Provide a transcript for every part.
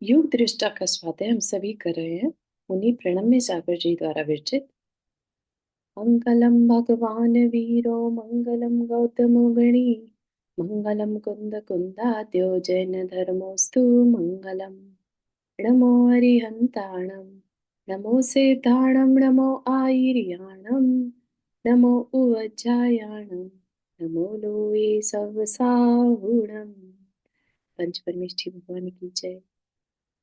योग दृष्टा का स्वाध्याय हम सभी कर रहे हैं। मुनि प्रणम्य सागर जी द्वारा विरचित। मंगलम भगवान वीरो मंगलम गौतम गणी मंगलम कुंद कुंदाद्यो जैन धर्मोस्तु मंगलम। नमो हरिहंताणम नमो सेताणम नमो आयर्याणम नमो उवज्जायाणम नमो लोये सवसाहुणम। पंच परमेष्ठी भगवान की जय।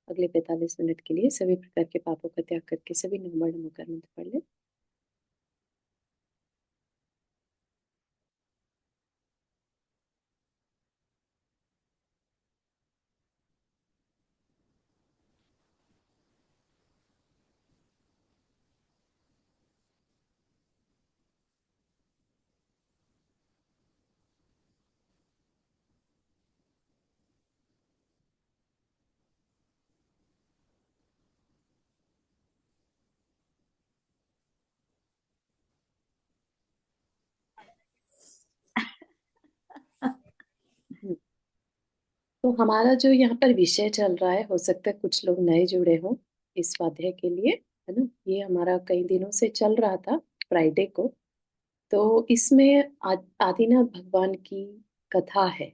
अगले 45 मिनट के लिए सभी प्रकार के पापों का त्याग करके सभी नंबर नमोकार मंत्र पढ़ ले। हम्म, तो हमारा जो यहाँ पर विषय चल रहा है, हो सकता है कुछ लोग नए जुड़े हों इस स्वाध्याय के लिए, है ना। ये हमारा कई दिनों से चल रहा था, फ्राइडे को। तो इसमें आदिनाथ भगवान की कथा है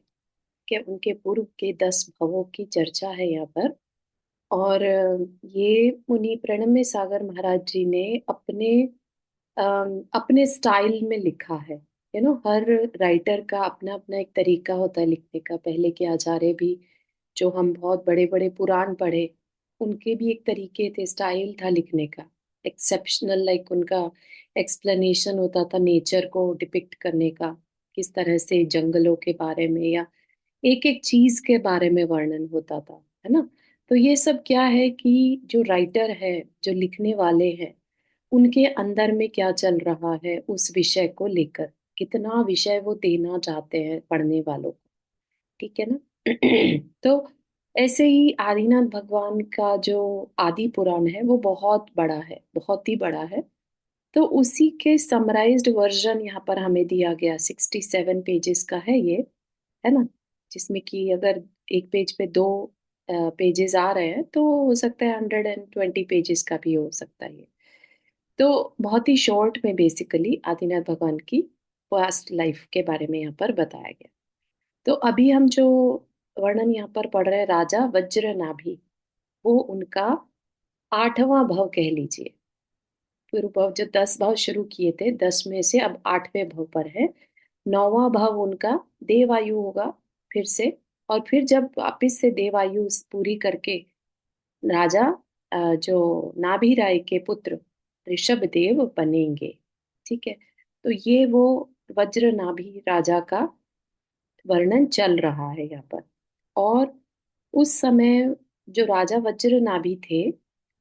कि उनके पूर्व के 10 भवों की चर्चा है यहाँ पर। और ये मुनि प्रणम्य सागर महाराज जी ने अपने स्टाइल में लिखा है। हर राइटर का अपना अपना एक तरीका होता है लिखने का। पहले के आचार्य भी, जो हम बहुत बड़े बड़े पुराण पढ़े, उनके भी एक तरीके थे, स्टाइल था लिखने का, एक्सेप्शनल। लाइक उनका एक्सप्लेनेशन होता था नेचर को डिपिक्ट करने का, किस तरह से जंगलों के बारे में या एक एक चीज के बारे में वर्णन होता था, है ना। तो ये सब क्या है कि जो राइटर है, जो लिखने वाले हैं, उनके अंदर में क्या चल रहा है उस विषय को लेकर, कितना विषय वो देना चाहते हैं पढ़ने वालों को। ठीक है ना। तो ऐसे ही आदिनाथ भगवान का जो आदि पुराण है वो बहुत बड़ा है, बहुत ही बड़ा है। तो उसी के समराइज्ड वर्जन यहाँ पर हमें दिया गया, 67 पेजेस का है ये, है ना। जिसमें कि अगर एक पेज पे 2 पेजेस आ रहे हैं तो हो सकता है 120 पेजेस का भी हो सकता है ये। तो बहुत ही शॉर्ट में बेसिकली आदिनाथ भगवान की पास्ट लाइफ के बारे में यहाँ पर बताया गया। तो अभी हम जो वर्णन यहाँ पर पढ़ रहे हैं, राजा वज्रनाभि, वो उनका 8वां भव कह लीजिए। पूर्व भव जो 10 भव शुरू किए थे, 10 में से अब 8वें भव पर है। 9वां भव उनका देवायु होगा फिर से। और फिर जब वापिस से देवायु पूरी करके राजा जो नाभि राय के पुत्र ऋषभ देव बनेंगे। ठीक है। तो ये वो वज्र नाभि राजा का वर्णन चल रहा है यहाँ पर। और उस समय जो राजा वज्र नाभि थे,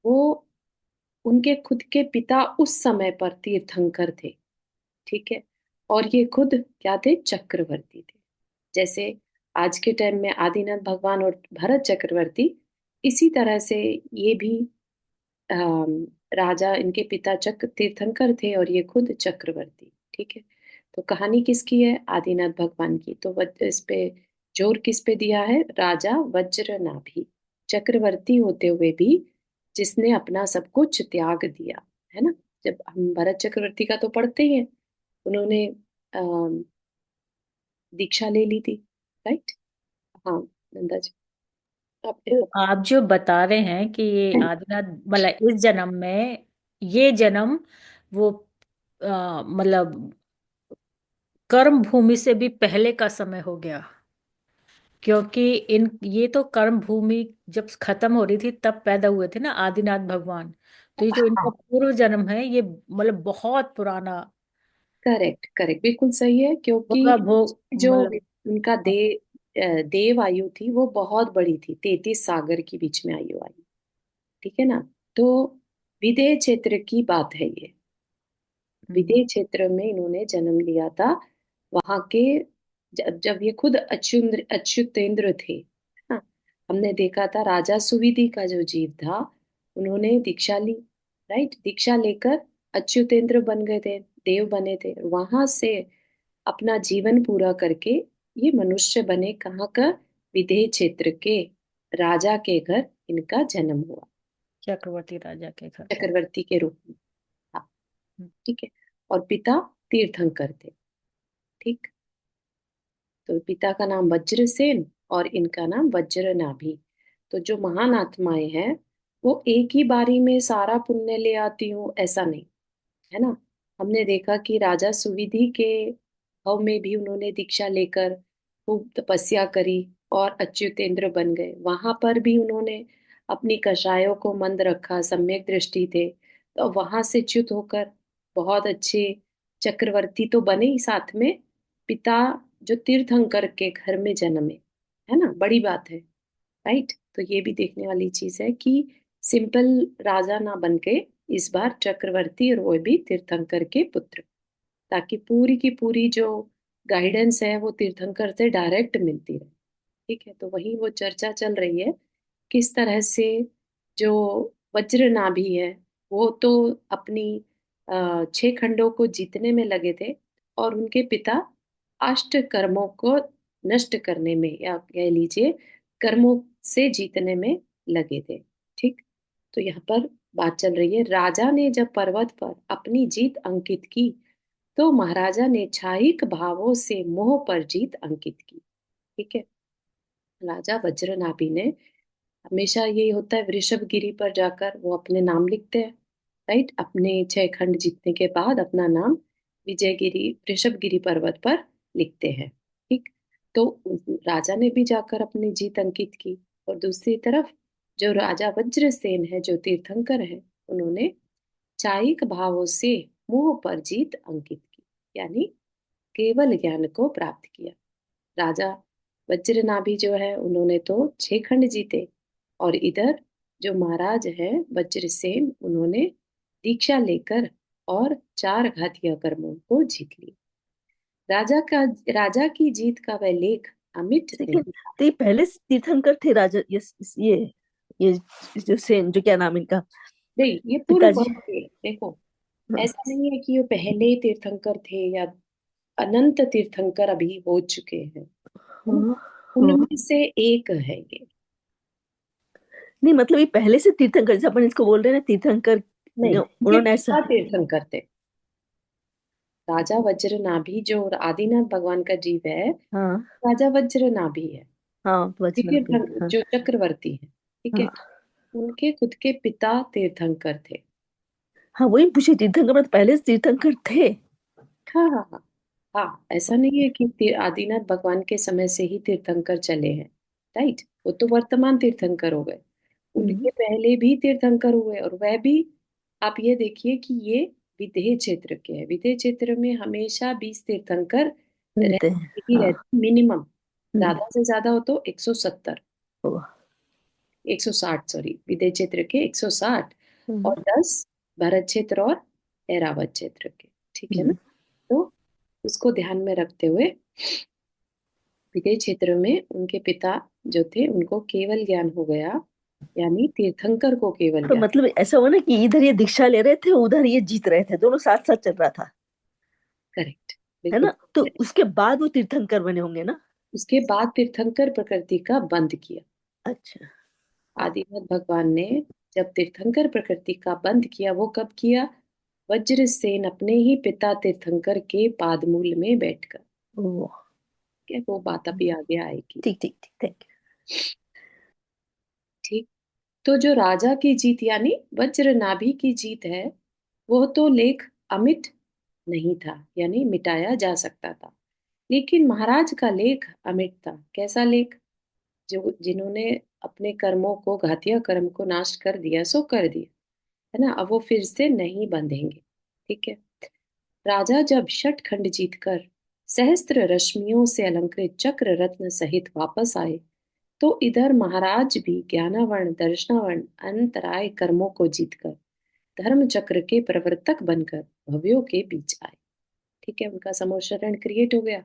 वो उनके खुद के पिता उस समय पर तीर्थंकर थे। ठीक है। और ये खुद क्या थे? चक्रवर्ती थे। जैसे आज के टाइम में आदिनाथ भगवान और भरत चक्रवर्ती, इसी तरह से ये भी अम, राजा, इनके पिता चक्र तीर्थंकर थे और ये खुद चक्रवर्ती। ठीक है। तो कहानी किसकी है? आदिनाथ भगवान की। तो इस पे जोर किस पे दिया है? राजा वज्रनाभि, चक्रवर्ती होते हुए भी जिसने अपना सब कुछ त्याग दिया, है ना। जब हम भरत चक्रवर्ती का तो पढ़ते ही हैं, उन्होंने अम, दीक्षा ले ली थी, राइट। हाँ, नंदा जी, आप तो आप जो बता रहे हैं कि ये आदिनाथ मतलब इस जन्म में ये जन्म वो मतलब कर्म भूमि से भी पहले का समय हो गया, क्योंकि इन ये तो कर्म भूमि जब खत्म हो रही थी तब पैदा हुए थे ना आदिनाथ भगवान। तो ये जो इनका हाँ, पूर्व जन्म है ये मतलब बहुत पुराना करेक्ट करेक्ट, बिल्कुल सही है। होगा क्योंकि वो जो मतलब। उनका देव आयु थी वो बहुत बड़ी थी, 33 सागर की बीच में आयु आई। ठीक है ना। तो विदेह क्षेत्र की बात है ये। हम्म। विदेह क्षेत्र में इन्होंने जन्म लिया था। वहां के जब जब ये खुद अच्युतेंद्र थे, हाँ, हमने देखा था राजा सुविधि का जो जीव था, उन्होंने दीक्षा ली, राइट। दीक्षा लेकर अच्युतेंद्र बन गए थे, देव बने थे। वहां से अपना जीवन पूरा करके ये मनुष्य बने, कहाँ का? विदेह क्षेत्र के राजा के घर इनका जन्म हुआ, चक्रवर्ती राजा के घर में। चक्रवर्ती के रूप में। हाँ, हम्म, ठीक है। और पिता तीर्थंकर थे। ठीक। तो पिता का नाम वज्रसेन और इनका नाम वज्रनाभि। तो जो महान आत्माएं हैं वो एक ही बारी में सारा पुण्य ले आती हूँ ऐसा नहीं, है ना। हमने देखा कि राजा सुविधि के भव में भी उन्होंने दीक्षा लेकर खूब तपस्या करी और अच्युतेंद्र बन गए। वहां पर भी उन्होंने अपनी कषायों को मंद रखा, सम्यक दृष्टि थे, तो वहां से च्युत होकर बहुत अच्छे चक्रवर्ती तो बने ही, साथ में पिता जो तीर्थंकर के घर में जन्मे, है ना, बड़ी बात है। राइट। तो ये भी देखने वाली चीज है कि सिंपल राजा ना बन के इस बार चक्रवर्ती, और वो भी तीर्थंकर के पुत्र, ताकि पूरी की पूरी जो गाइडेंस है वो तीर्थंकर से डायरेक्ट मिलती रहे। ठीक है। तो वही वो चर्चा चल रही है किस तरह से जो वज्र नाभि है वो तो अपनी 6 खंडों को जीतने में लगे थे, और उनके पिता अष्ट कर्मों को नष्ट करने में, या कह लीजिए कर्मों से जीतने में लगे थे। ठीक। तो यहाँ पर बात चल रही है, राजा ने जब पर्वत पर अपनी जीत अंकित की तो महाराजा ने छायिक भावों से मोह पर जीत अंकित की। ठीक है। राजा वज्रनाभि ने, हमेशा यही होता है, वृषभ गिरी पर जाकर वो अपने नाम लिखते हैं। राइट। अपने 6 खंड जीतने के बाद अपना नाम विजयगिरी, वृषभगिरी पर्वत पर लिखते हैं। ठीक। तो राजा ने भी जाकर अपनी जीत अंकित की, और दूसरी तरफ जो राजा वज्रसेन है जो तीर्थंकर है, उन्होंने चायिक भावों से मोह पर जीत अंकित की, यानी केवल ज्ञान को प्राप्त किया। राजा वज्रनाभि जो है उन्होंने तो 6 खंड जीते, और इधर जो महाराज है वज्रसेन, उन्होंने दीक्षा लेकर और 4 घातीय कर्मों को जीत लिया। राजा की जीत का वह लेख अमिट लेकिन नहीं था। तो ये पहले से तीर्थंकर थे राजा, ये जो सेन, जो क्या नाम इनका, नहीं, ये पूर्व पिताजी। भव थे। देखो, हाँ ऐसा नहीं है कि ये पहले ही तीर्थंकर थे या अनंत तीर्थंकर अभी हो चुके हैं, है ना। हाँ हाँ। उनमें से एक है ये। नहीं मतलब ये पहले से तीर्थंकर, जैसे अपन इसको बोल रहे हैं ना तीर्थंकर, नहीं, ये उन्होंने ऐसा। पिता तीर्थंकर थे। राजा वज्रनाभि जो आदिनाथ भगवान का जीव है, हाँ राजा वज्रनाभि है। हाँ, वचन भी। हाँ जो चक्रवर्ती है, ठीक है, हाँ उनके खुद के पिता तीर्थंकर थे। हाँ, वही पूछे, तीर्थंकर मतलब पहले से तीर्थंकर थे। हाँ हाँ हाँ। हाँ, ऐसा नहीं है कि आदिनाथ भगवान के समय से ही तीर्थंकर चले हैं। राइट। वो तो वर्तमान तीर्थंकर हो गए, हम्म, उनके पहले भी तीर्थंकर हुए, और वह भी, आप ये देखिए कि ये विदेह क्षेत्र के हैं। विदेह क्षेत्र में हमेशा 20 तीर्थंकर रहते हैं। रहते ही हाँ। रहते, मिनिमम। हम्म, ज्यादा से ज्यादा हो तो 170, हुआ। 160, सॉरी, विदेह क्षेत्र के 160, हम्म, और 10 भरत क्षेत्र और ऐरावत क्षेत्र के। ठीक है ना। हम्म। तो उसको ध्यान में रखते हुए विदेह क्षेत्र में उनके पिता जो थे उनको केवल ज्ञान हो गया, यानी तीर्थंकर को केवल तो ज्ञान। मतलब ऐसा हुआ ना कि इधर ये दीक्षा ले रहे थे, उधर ये जीत रहे थे, दोनों साथ साथ चल रहा था। करेक्ट। है बिल्कुल। ना, तो उसके बाद वो तीर्थंकर बने होंगे ना। उसके बाद तीर्थंकर प्रकृति का बंद किया। अच्छा। आदिनाथ भगवान ने जब तीर्थंकर प्रकृति का बंद किया, वो कब किया? वज्रसेन अपने ही पिता तीर्थंकर के पादमूल में बैठकर। ओ। क्या वो बात अभी आगे आएगी। ठीक ठीक ठीक, थैंक ठीक। तो जो राजा की जीत यानी वज्र नाभि की जीत है, वो तो लेख अमिट नहीं था, यानी मिटाया जा सकता था। लेकिन महाराज का लेख अमिट था। कैसा लेख? जो जिन्होंने अपने कर्मों को, घातिया कर्म को नाश कर दिया सो कर दिया, है ना। अब वो फिर से नहीं बंधेंगे। ठीक है। राजा जब 6 खंड जीतकर सहस्त्र रश्मियों से अलंकृत चक्र रत्न सहित वापस आए, तो इधर महाराज भी ज्ञानावर्ण दर्शनावर्ण अंतराय कर्मों को जीतकर धर्म चक्र के प्रवर्तक बनकर भव्यों के बीच आए। ठीक है। उनका समोशरण क्रिएट हो गया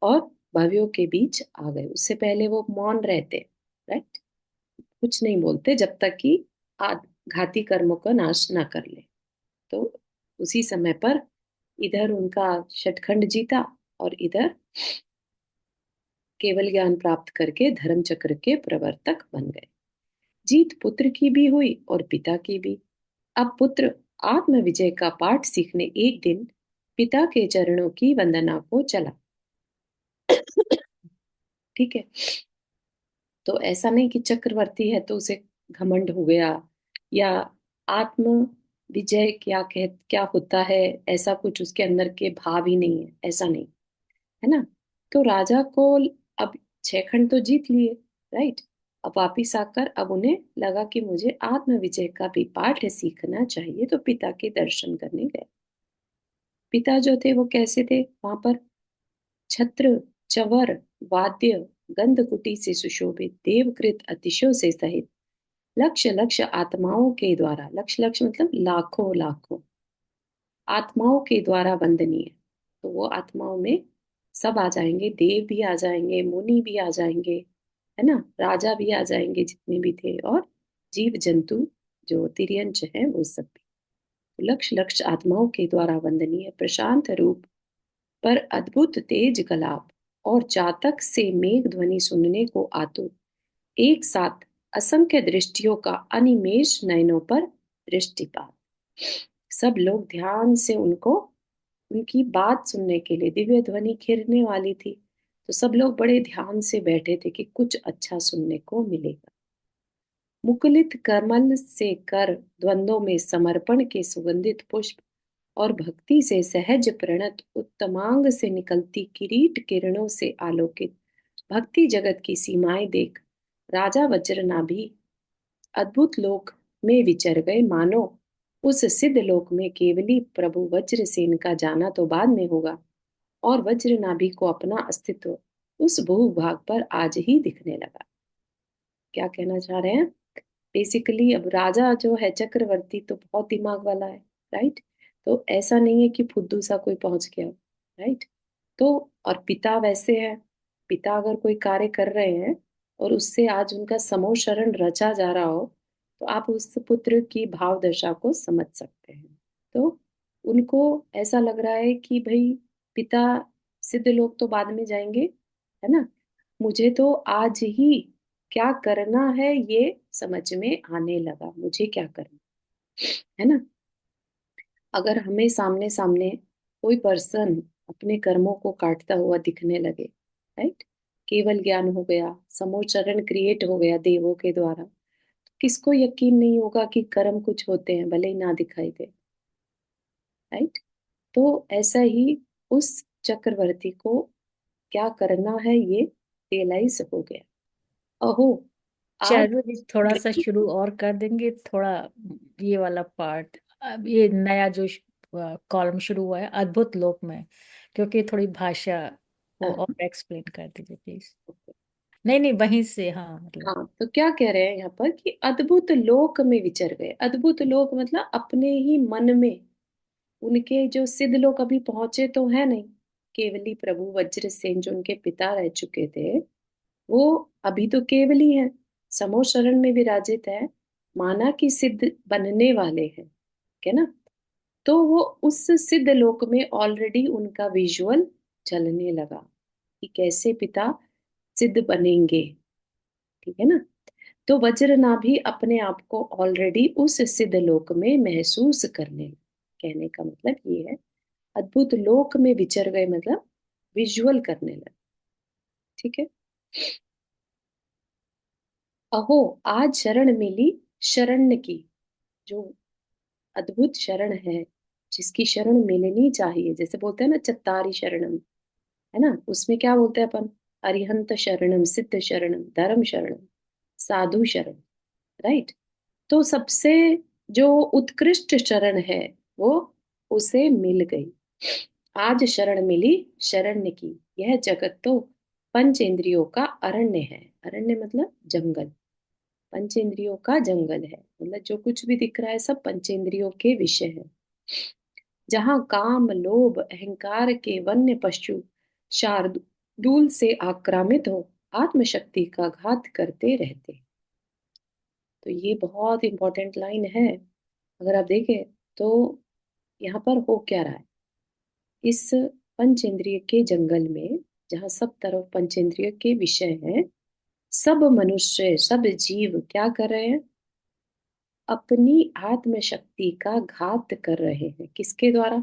और भव्यों के बीच आ गए। उससे पहले वो मौन रहते। राइट। कुछ नहीं बोलते जब तक कि घाती कर्मों का नाश ना कर ले। तो उसी समय पर इधर उनका 6 खंड जीता, और इधर केवल ज्ञान प्राप्त करके धर्म चक्र के प्रवर्तक बन गए। जीत पुत्र की भी हुई और पिता की भी। अब पुत्र आत्म विजय का पाठ सीखने एक दिन पिता के चरणों की वंदना को चला। ठीक है। तो ऐसा नहीं कि चक्रवर्ती है तो उसे घमंड हो गया, या आत्म विजय क्या होता है, ऐसा कुछ उसके अंदर के भाव ही नहीं है, ऐसा नहीं है ना। तो राजा को अब 6 खंड तो जीत लिए, राइट। अब वापिस आकर अब उन्हें लगा कि मुझे आत्म विजय का भी पाठ सीखना चाहिए, तो पिता के दर्शन करने गए। पिता जो थे वो कैसे थे, वहां पर छत्र, चवर, वाद्य, गंधकुटी से सुशोभित देवकृत अतिशयों से सहित लक्ष लक्ष आत्माओं के द्वारा, लक्ष लक्ष मतलब लाखों लाखों आत्माओं के द्वारा वंदनीय। तो वो आत्माओं में सब आ जाएंगे, देव भी आ जाएंगे, मुनि भी आ जाएंगे, है ना, राजा भी आ जाएंगे जितने भी थे, और जीव जंतु जो तिर्यंच हैं वो सब भी। तो लक्ष लक्ष आत्माओं के द्वारा वंदनीय प्रशांत रूप पर अद्भुत तेज कलाप और चातक से मेघ ध्वनि सुनने को आतुर एक साथ असंख्य दृष्टियों का अनिमेष नयनों पर दृष्टिपात। सब लोग ध्यान से उनको, उनकी बात सुनने के लिए, दिव्य ध्वनि खिरने वाली थी, तो सब लोग बड़े ध्यान से बैठे थे कि कुछ अच्छा सुनने को मिलेगा। मुकुलित कमल से कर द्वंद्वों में समर्पण के सुगंधित पुष्प और भक्ति से सहज प्रणत उत्तमांग से निकलती किरीट किरणों से आलोकित भक्ति जगत की सीमाएं देख राजा वज्रनाभि अद्भुत लोक में विचर गए, मानो उस सिद्ध लोक में केवली प्रभु वज्रसेन का जाना तो बाद में होगा, और वज्रनाभि को अपना अस्तित्व उस भूभाग पर आज ही दिखने लगा। क्या कहना चाह रहे हैं, बेसिकली अब राजा जो है चक्रवर्ती तो बहुत दिमाग वाला है, राइट। तो ऐसा नहीं है कि फुद्दू सा कोई पहुंच गया, राइट। तो और पिता वैसे है, पिता अगर कोई कार्य कर रहे हैं और उससे आज उनका समोह शरण रचा जा रहा हो, तो आप उस पुत्र की भाव दशा को समझ सकते हैं। तो उनको ऐसा लग रहा है कि भाई पिता, सिद्ध लोग तो बाद में जाएंगे, है ना, मुझे तो आज ही क्या करना है ये समझ में आने लगा, मुझे क्या करना है ना। अगर हमें सामने सामने कोई पर्सन अपने कर्मों को काटता हुआ दिखने लगे, राइट, केवल ज्ञान हो गया, समोचरण क्रिएट हो गया देवों के द्वारा, तो किसको यकीन नहीं होगा कि कर्म कुछ होते हैं भले ही ना दिखाई दे, राइट। तो ऐसा ही उस चक्रवर्ती को क्या करना है ये रियलाइज हो गया। अहो आज चलो जी, थोड़ा सा शुरू और कर देंगे थोड़ा, ये वाला पार्ट। अब ये नया जो कॉलम शुरू हुआ है अद्भुत लोक में, क्योंकि थोड़ी भाषा को और एक्सप्लेन कर दीजिए प्लीज। नहीं नहीं, वहीं से, हाँ मतलब। हाँ, तो क्या कह रहे हैं यहाँ पर कि अद्भुत लोक में विचर गए। अद्भुत लोक मतलब अपने ही मन में, उनके जो सिद्ध लोग अभी पहुंचे तो है नहीं, केवली प्रभु वज्रसेन जो उनके पिता रह चुके थे वो अभी तो केवली हैं, समो शरण में विराजित है, माना कि सिद्ध बनने वाले हैं, है ना। तो वो उस सिद्ध लोक में ऑलरेडी उनका विजुअल चलने लगा कि कैसे पिता सिद्ध बनेंगे, ठीक है ना। तो वज्रनाभि अपने आप को ऑलरेडी उस सिद्ध लोक में महसूस करने लगे। कहने का मतलब ये है, अद्भुत लोक में विचर गए मतलब विजुअल करने लगे, ठीक है। अहो आज शरण मिली शरण्य की, जो अद्भुत शरण है, जिसकी शरण मिलनी चाहिए, जैसे बोलते हैं ना चत्तारी शरणम, है ना, उसमें क्या बोलते हैं अपन, अरिहंत शरणम, सिद्ध शरणम, धर्म शरणम, साधु शरण, राइट। तो सबसे जो उत्कृष्ट शरण है वो उसे मिल गई। आज शरण मिली शरण्य की, यह जगत तो पंच इंद्रियों का अरण्य है। अरण्य मतलब जंगल, पंचेंद्रियों का जंगल है, मतलब जो कुछ भी दिख रहा है सब पंचेंद्रियों के विषय है। जहाँ काम लोभ अहंकार के वन्य पशु शार्दूल से आक्रामित हो आत्मशक्ति का घात करते रहते। तो ये बहुत इंपॉर्टेंट लाइन है। अगर आप देखें तो यहाँ पर हो क्या रहा है, इस पंचेंद्रिय के जंगल में, जहाँ सब तरफ पंचेंद्रिय के विषय हैं, सब मनुष्य, सब जीव क्या कर रहे हैं? अपनी आत्मशक्ति का घात कर रहे हैं। किसके द्वारा?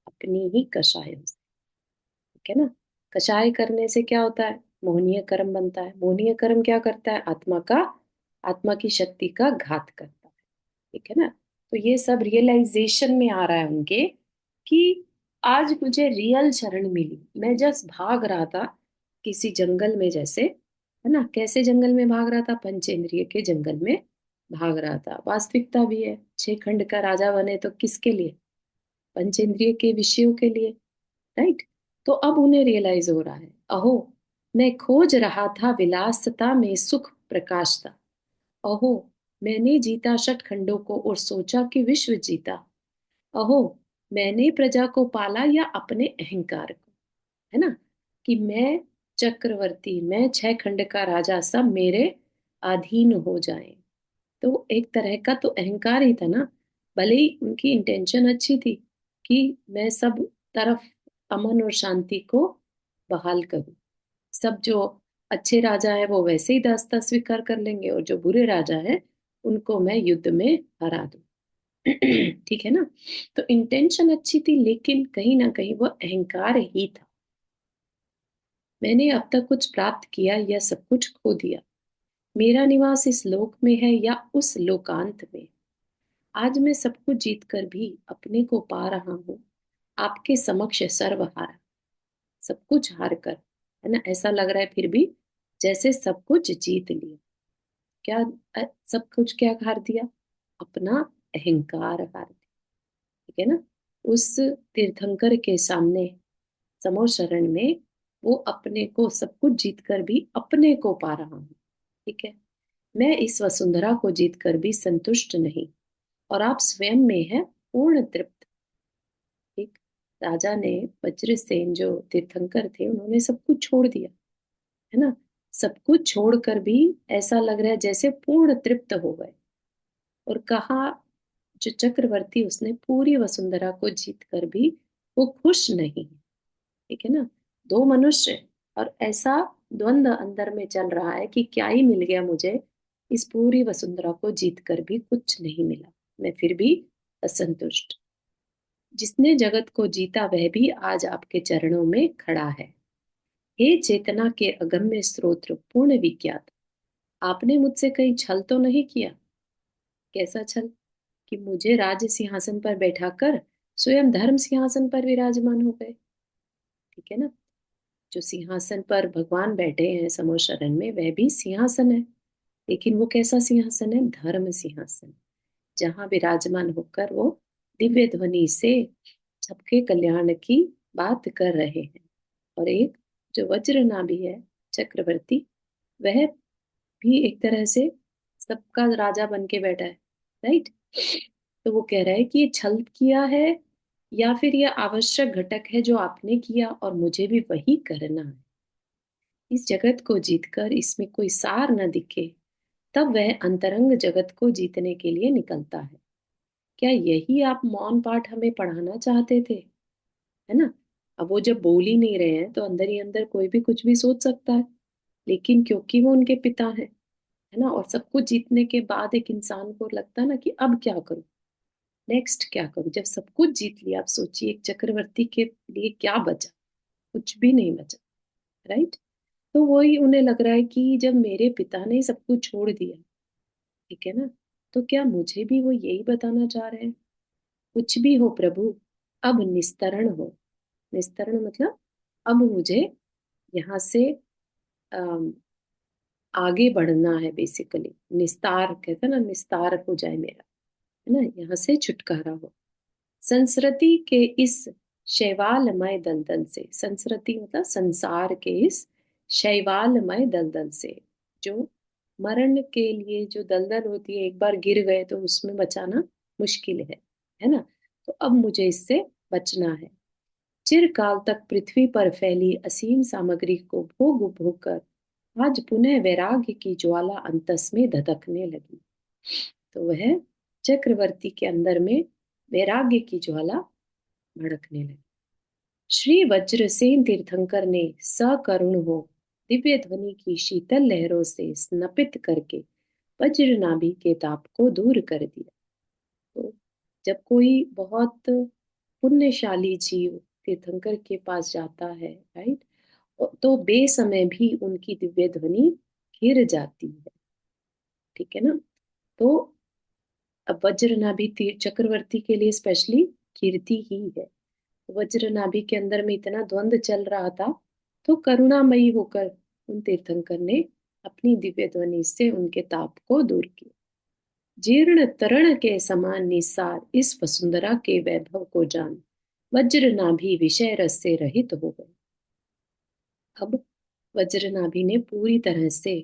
अपनी ही कषायों से। ठीक है ना? कषाय करने से क्या होता है? मोहनीय कर्म बनता है। मोहनीय कर्म क्या करता है? आत्मा की शक्ति का घात करता है। ठीक है ना? तो ये सब रियलाइजेशन में आ रहा है उनके कि आज मुझे रियल शरण मिली। मैं जस्ट भाग रहा था किसी जंगल में, जैसे, है ना? कैसे जंगल में भाग रहा था? पंचेंद्रिय के जंगल में भाग रहा था। वास्तविकता भी है, 6 खंड का राजा बने तो किसके लिए? पंचेंद्रिय के विषयों के लिए, राइट? तो अब उन्हें रियलाइज हो रहा है, अहो, मैं खोज रहा था विलासता में सुख प्रकाशता। अहो, मैंने जीता 6 खंडों को और सोचा कि विश्व जीता। अहो, मैंने प्रजा को पाला या अपने अहंकार को, है ना? कि मैं चक्रवर्ती, मैं 6 खंड का राजा, सब मेरे अधीन हो जाए। तो एक तरह का तो अहंकार ही था ना। भले ही उनकी इंटेंशन अच्छी थी कि मैं सब तरफ अमन और शांति को बहाल करूं। सब जो अच्छे राजा है वो वैसे ही दास्ता स्वीकार कर लेंगे, और जो बुरे राजा है उनको मैं युद्ध में हरा दूं। ठीक है ना? तो इंटेंशन अच्छी थी, लेकिन कहीं ना कहीं वो अहंकार ही था। मैंने अब तक कुछ प्राप्त किया या सब कुछ खो दिया? मेरा निवास इस लोक में है या उस लोकांत में? आज मैं सब कुछ जीत कर भी अपने को पा रहा हूँ आपके समक्ष सर्वहारा। सब कुछ हार कर, है ना? ऐसा लग रहा है फिर भी जैसे सब कुछ जीत लिया। क्या? सब कुछ क्या हार दिया? अपना अहंकार हार दिया। ठीक है ना? उस तीर्थंकर के सामने, समो शरण में, वो अपने को सब कुछ जीत कर भी अपने को पा रहा हूँ। ठीक है? मैं इस वसुंधरा को जीत कर भी संतुष्ट नहीं, और आप स्वयं में है पूर्ण तृप्त। ठीक? राजा ने, वज्रसेन जो तीर्थंकर थे, उन्होंने सब कुछ छोड़ दिया, है ना? सब कुछ छोड़कर भी ऐसा लग रहा है जैसे पूर्ण तृप्त हो गए। और कहा, जो चक्रवर्ती, उसने पूरी वसुंधरा को जीत कर भी वो खुश नहीं है। ठीक है ना? दो मनुष्य, और ऐसा द्वंद्व अंदर में चल रहा है कि क्या ही मिल गया मुझे? इस पूरी वसुंधरा को जीत कर भी कुछ नहीं मिला, मैं फिर भी असंतुष्ट। जिसने जगत को जीता वह भी आज आपके चरणों में खड़ा है। हे चेतना के अगम्य स्रोत पूर्ण विज्ञात, आपने मुझसे कहीं छल तो नहीं किया? कैसा छल? कि मुझे राज सिंहासन पर बैठाकर स्वयं धर्म सिंहासन पर विराजमान हो गए। ठीक है ना? जो सिंहासन पर भगवान बैठे हैं समो शरण में, वह भी सिंहासन है, लेकिन वो कैसा सिंहासन है? धर्म सिंहासन, जहां विराजमान होकर वो दिव्य ध्वनि से सबके कल्याण की बात कर रहे हैं। और एक जो वज्र नाभि है, चक्रवर्ती, वह भी एक तरह से सबका राजा बन के बैठा है, राइट? तो वो कह रहा है कि ये छल किया है या फिर ये आवश्यक घटक है जो आपने किया, और मुझे भी वही करना है। इस जगत को जीतकर इसमें कोई सार न दिखे, तब वह अंतरंग जगत को जीतने के लिए निकलता है। क्या यही आप मौन पाठ हमें पढ़ाना चाहते थे? है ना? अब वो जब बोल ही नहीं रहे हैं तो अंदर ही अंदर कोई भी कुछ भी सोच सकता है, लेकिन क्योंकि वो उनके पिता हैं, है ना? और सब कुछ जीतने के बाद एक इंसान को लगता है ना कि अब क्या करूं, नेक्स्ट क्या करूं? जब सब कुछ जीत लिया, आप सोचिए एक चक्रवर्ती के लिए क्या बचा? कुछ भी नहीं बचा, राइट? तो वही उन्हें लग रहा है कि जब मेरे पिता ने सब कुछ छोड़ दिया, ठीक है ना, तो क्या मुझे भी वो यही बताना चाह रहे हैं? कुछ भी हो प्रभु, अब निस्तरण हो। निस्तरण मतलब अब मुझे यहाँ से अम, आगे बढ़ना है, बेसिकली निस्तार कहते हैं ना, निस्तार हो जाए मेरा, है ना? यहाँ से छुटकारा हो। संस्कृति के इस शैवालमय दलदल से, संस्कृति मतलब संसार के इस शैवालमय दलदल से, जो मरण के लिए जो दलदल होती है, एक बार गिर गए तो उसमें बचाना मुश्किल है ना? तो अब मुझे इससे बचना है। चिरकाल तक पृथ्वी पर फैली असीम सामग्री को भोग भोग कर आज पुनः वैराग्य की ज्वाला अंतस में धधकने लगी। तो वह चक्रवर्ती के अंदर में वैराग्य की ज्वाला भड़कने लगी। श्री वज्रसेन तीर्थंकर ने सकरुण हो दिव्य ध्वनि की शीतल लहरों से स्नपित करके वज्र नाभि के ताप को दूर कर दिया। तो जब कोई बहुत पुण्यशाली जीव तीर्थंकर के पास जाता है, राइट, तो बेसमय भी उनकी दिव्य ध्वनि घिर जाती है। ठीक है ना। तो अब वज्रनाभि तीर चक्रवर्ती के लिए स्पेशली कीर्ति ही है। वज्रनाभि के अंदर में इतना द्वंद चल रहा था, तो करुणामयी होकर उन तीर्थंकर ने अपनी दिव्य ध्वनि से उनके ताप को दूर किया। जीर्ण तरण के समान निसार इस वसुंधरा के वैभव को जान वज्रनाभि विषय रस से रहित हो गए। अब वज्रनाभि ने पूरी तरह से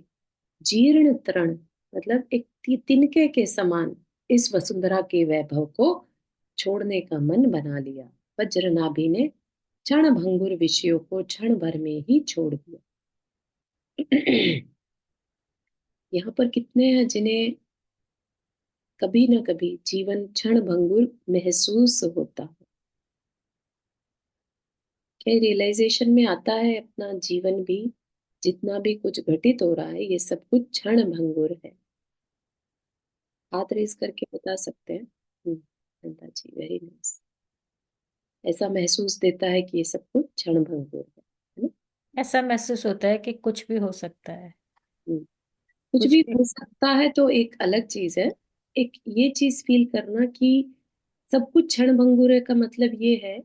जीर्ण तरण मतलब एक तिनके के समान इस वसुंधरा के वैभव को छोड़ने का मन बना लिया। वज्रनाभि ने क्षण भंगुर विषयों को क्षण भर में ही छोड़ दिया। यहाँ पर कितने हैं जिन्हें कभी ना कभी जीवन क्षण भंगुर महसूस होता है। क्या रियलाइजेशन में आता है अपना जीवन भी, जितना भी कुछ घटित हो रहा है, ये सब कुछ क्षण भंगुर है। हाथ रेस करके बता सकते हैं। Nanda ji, very nice. ऐसा महसूस देता है कि ये सब कुछ क्षण भंगुर है ना। ऐसा महसूस होता है कि कुछ भी हो सकता है। हम्म, कुछ कुछ भी भी। हो सकता है तो एक अलग चीज है। एक ये चीज फील करना कि सब कुछ क्षण भंगुर है का मतलब ये है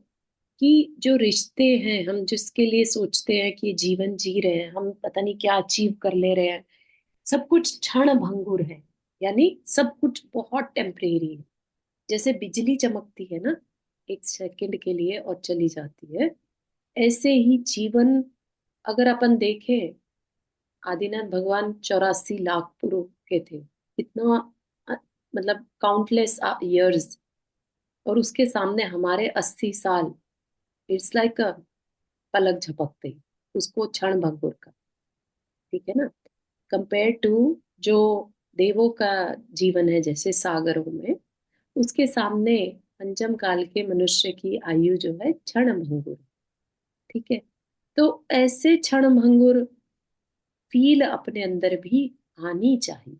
कि जो रिश्ते हैं हम जिसके लिए सोचते हैं कि जीवन जी रहे हैं, हम पता नहीं क्या अचीव कर ले रहे हैं, सब कुछ क्षण भंगुर है। यानी सब कुछ बहुत टेम्परेरी है। जैसे बिजली चमकती है ना एक सेकंड के लिए और चली जाती है, ऐसे ही जीवन अगर अपन देखें, आदिनाथ भगवान 84 लाख पुरुष के थे। इतना अ, मतलब काउंटलेस इयर्स, और उसके सामने हमारे 80 साल। इट्स लाइक अ पलक झपकते ही उसको क्षण भंगुर का। ठीक है ना। कंपेयर टू जो देवों का जीवन है जैसे सागरों में, उसके सामने पंचम काल के मनुष्य की आयु जो है क्षण भंगुर। ठीक है। तो ऐसे क्षण भंगुर फील अपने अंदर भी आनी चाहिए।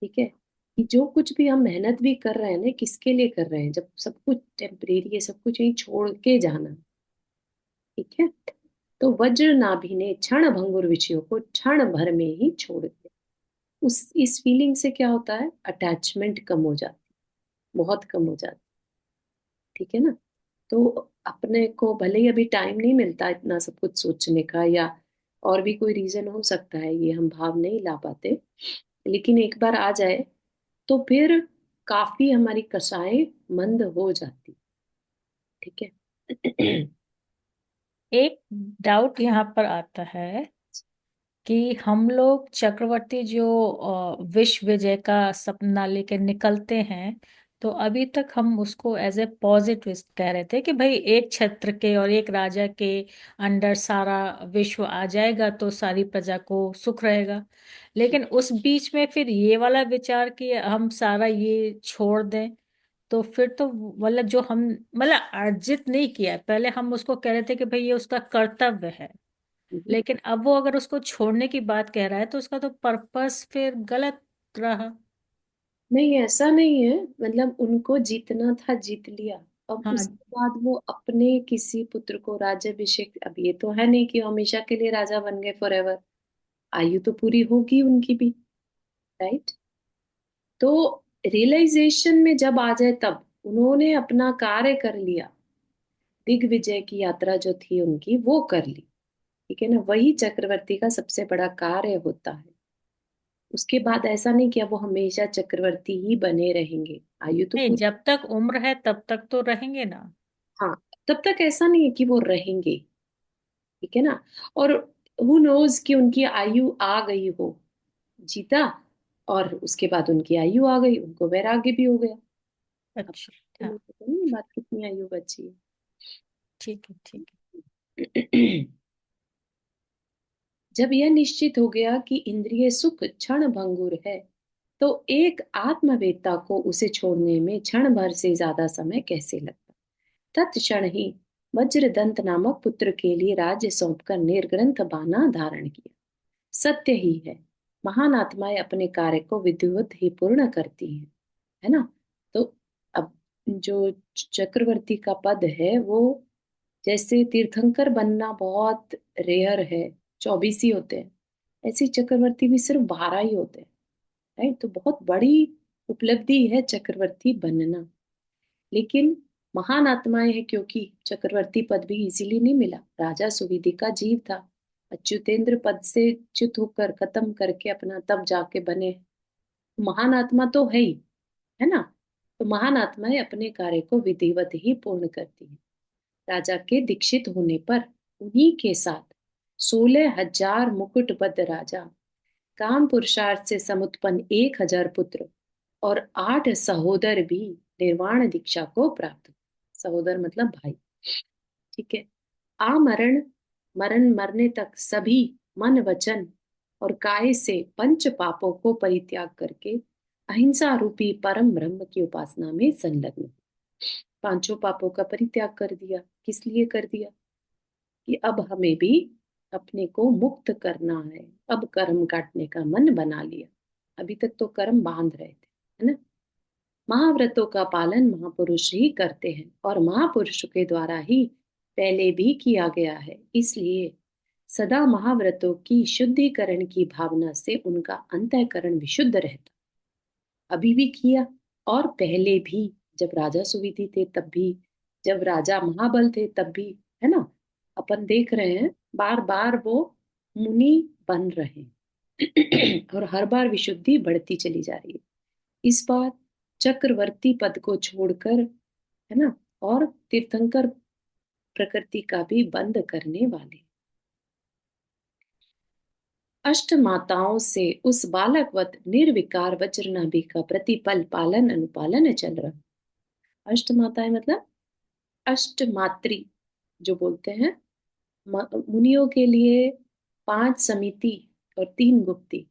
ठीक है। कि जो कुछ भी हम मेहनत भी कर रहे हैं ना, किसके लिए कर रहे हैं, जब सब कुछ टेम्परेरी है, सब कुछ यहीं छोड़ के जाना। ठीक है। तो वज्र नाभि ने क्षण भंगुर विषयों को क्षण भर में ही छोड़ दिया। उस इस फीलिंग से क्या होता है, अटैचमेंट कम हो जाती, बहुत कम हो जाती। ठीक है ना। तो अपने को भले ही अभी टाइम नहीं मिलता इतना सब कुछ सोचने का, या और भी कोई रीजन हो सकता है, ये हम भाव नहीं ला पाते, लेकिन एक बार आ जाए तो फिर काफी हमारी कषाएं मंद हो जाती। ठीक है। एक डाउट यहाँ पर आता है कि हम लोग चक्रवर्ती जो विश्व विजय का सपना लेके निकलते हैं, तो अभी तक हम उसको एज ए पॉजिटिव कह रहे थे कि भाई एक छत्र के और एक राजा के अंडर सारा विश्व आ जाएगा तो सारी प्रजा को सुख रहेगा। लेकिन उस बीच में फिर ये वाला विचार कि हम सारा ये छोड़ दें, तो फिर तो मतलब जो हम मतलब अर्जित नहीं किया है, पहले हम उसको कह रहे थे कि भाई ये उसका कर्तव्य है, लेकिन अब वो अगर उसको छोड़ने की बात कह रहा है तो उसका तो पर्पस फिर गलत रहा। नहीं, ऐसा नहीं है। मतलब उनको जीतना था, जीत लिया। अब हाँ। उसके बाद वो अपने किसी पुत्र को राज्याभिषेक, अब ये तो है नहीं कि हमेशा के लिए राजा बन गए फॉर एवर। आयु तो पूरी होगी उनकी भी, राइट। तो रियलाइजेशन में जब आ जाए तब उन्होंने अपना कार्य कर लिया। दिग्विजय की यात्रा जो थी उनकी वो कर ली। ठीक है ना। वही चक्रवर्ती का सबसे बड़ा कार्य होता है। उसके बाद ऐसा नहीं कि अब वो हमेशा चक्रवर्ती ही बने रहेंगे, आयु तो नहीं, पूरी। जब तक उम्र है तब तक तो रहेंगे ना। हाँ, तब तक ऐसा नहीं है कि वो रहेंगे। ठीक है ना। और हु नोज कि उनकी आयु आ गई हो, जीता, और उसके बाद उनकी आयु आ गई, उनको वैराग्य भी हो गया। अब अच्छा। तुम्हें हाँ। पता नहीं बात कितनी आयु बची ठीक है, ठीक है। जब यह निश्चित हो गया कि इंद्रिय सुख क्षण भंगुर है, तो एक आत्मवेत्ता को उसे छोड़ने में क्षण भर से ज्यादा समय कैसे लगता। तत्क्षण ही वज्रदंत नामक पुत्र के लिए राज्य सौंपकर निर्ग्रंथ बाना धारण किया। सत्य ही है, महान आत्माएं अपने कार्य को विधिवत ही पूर्ण करती हैं, है ना। तो अब जो चक्रवर्ती का पद है वो, जैसे तीर्थंकर बनना बहुत रेयर है, 24 ही होते हैं, ऐसे चक्रवर्ती भी सिर्फ 12 ही होते हैं, राइट। तो बहुत बड़ी उपलब्धि है चक्रवर्ती बनना। लेकिन महान आत्माएं हैं, क्योंकि चक्रवर्ती पद भी इजीली नहीं मिला। राजा सुविधि का जीव था, अच्युतेंद्र पद से च्युत होकर खत्म करके अपना तब जाके बने। महान आत्मा तो है ही, है ना। तो महान आत्माएं अपने कार्य को विधिवत ही पूर्ण करती हैं। राजा के दीक्षित होने पर उन्हीं के साथ 16,000 मुकुटबद्ध राजा, काम पुरुषार्थ से समुत्पन्न 1,000 पुत्र और 8 सहोदर भी निर्वाण दीक्षा को प्राप्त हुए। सहोदर मतलब भाई, ठीक है। आमरण मरण मरने तक सभी मन वचन और काय से पंच पापों को परित्याग करके अहिंसा रूपी परम ब्रह्म की उपासना में संलग्न हुए। पांचों पापों का परित्याग कर दिया। किस लिए कर दिया? कि अब हमें भी अपने को मुक्त करना है। अब कर्म काटने का मन बना लिया, अभी तक तो कर्म बांध रहे थे, है ना। महाव्रतों का पालन महापुरुष ही करते हैं और महापुरुष के द्वारा ही पहले भी किया गया है। इसलिए सदा महाव्रतों की शुद्धिकरण की भावना से उनका अंतःकरण विशुद्ध रहता। अभी भी किया, और पहले भी, जब राजा सुविधि थे तब भी, जब राजा महाबल थे तब भी, है ना। अपन देख रहे हैं बार बार वो मुनि बन रहे हैं और हर बार विशुद्धि बढ़ती चली जा रही है। इस बार चक्रवर्ती पद को छोड़कर, है ना, और तीर्थंकर प्रकृति का भी बंद करने वाले। अष्ट माताओं से उस बालकवत निर्विकार वज्रनाभि का प्रतिपल पालन अनुपालन चल रहा। अष्ट माताएं मतलब अष्ट मात्री जो बोलते हैं, मुनियों के लिए 5 समिति और 3 गुप्ती।